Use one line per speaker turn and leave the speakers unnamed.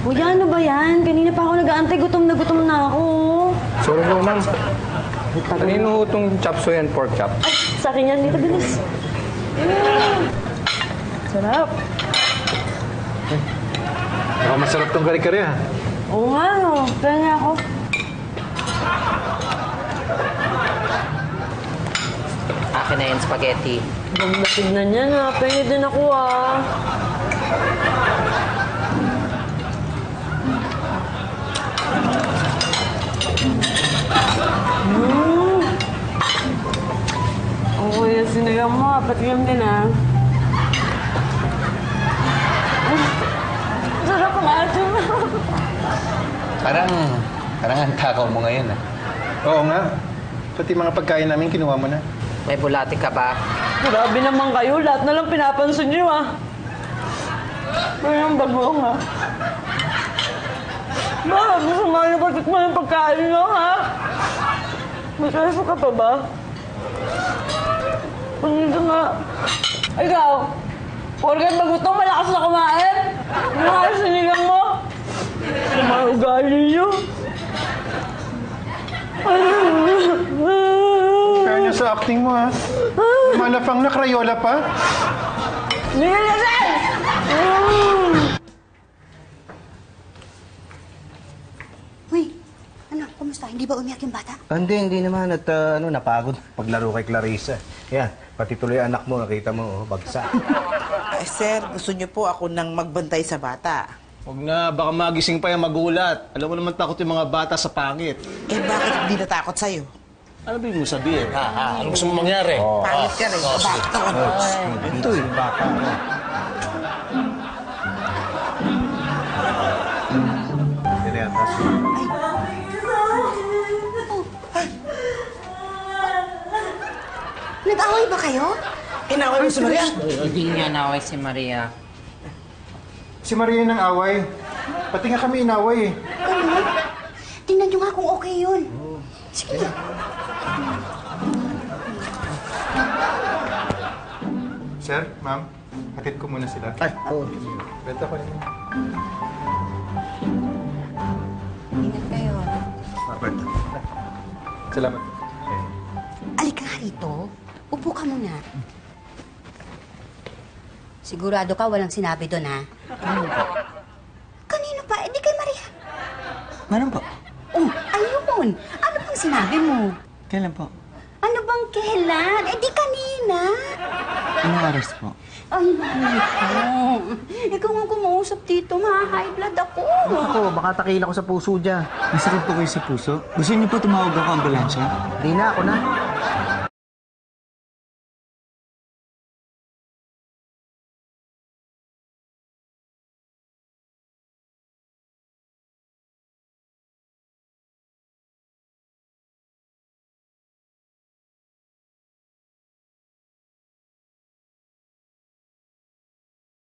Kuya, ano ba yan? Kanina pa ako nag-aantay. Gutom na ako.
Sorry po, ma'am. Kanino ho itong chop suey and pork chop?
Ay, sa akin yan. Dito, bilis. Sarap.
Baka masarap tong kare-kare, ha?
Oo nga, no. Kaya nga ako.
Akin na yung spaghetti.
Ganda tignan yan, ha. Pengi din ako, ha. Ang kuya, sinigang mo, ha. Patigang din, ha. Sarap ang atin.
Parang ang takaw mo ngayon, ha? Oo nga. Pati mga pagkain namin, kinuha mo na.
May bulati ka ba?
Grabe naman kayo. Lahat na lang pinapansin niyo, ha. Pero yung bagoong, ha. Bakit gusto nga niyo patit mo yung pagkain niyo, ha? May kaso ka pa ba? Pagkita nga. Ikaw, porket magutom, malakas na kumain. Malakas sinigang mo. Ang mga ugali niyo.
Kaya niya sa acting mo, ha? Malapang na Crayola pa.
Nililasan!
Uy, anak, kumusta? Hindi ba umiyak yung bata?
Hindi naman. At napagod paglaro kay Clarissa. Yan, pati tuloy anak mo, nakita mo, bagsak.
Sir, gusto niyo po ako nang magbantay sa bata.
Huwag na, baka magising pa yung magulat. Alam mo naman takot yung mga bata sa pangit.
Eh, bakit hindi natakot sa'yo?
Ano ba yung sabihin? Ano gusto mo mangyari?
Pangit ka rin. Bakit?
Ito eh, baka.
Nag-away ba kayo?
Inaway mo si Maria?
Hindi niya naway si Maria.
Si Maria ng away. Pati nga kami inaway, eh.
Ano? Tingnan nyo nga kung okay yun. Sige na.
Sir, ma'am, hatid ko muna sila.
Ay, oo.
Benta ko rin.
Ingat kayo.
Salamat.
Alika nga rito. Upo ka muna. Sigurado ka walang sinabi doon, ha? Kanino pa? Eh, di kay Maria.
Meron po.
Oh, ayun. Ano bang sinabi mo?
Kailan po?
Ano bang kailan? Eh, di kanina.
Anong oras po?
Ay, naku. Ikaw nga kumausap dito, ma-high blood ako.
Ako, baka takila ko sa puso dyan.
Masakit po kayo sa puso? Gusto niyo po tumawag ako ambulansya?
Hindi na, ako na.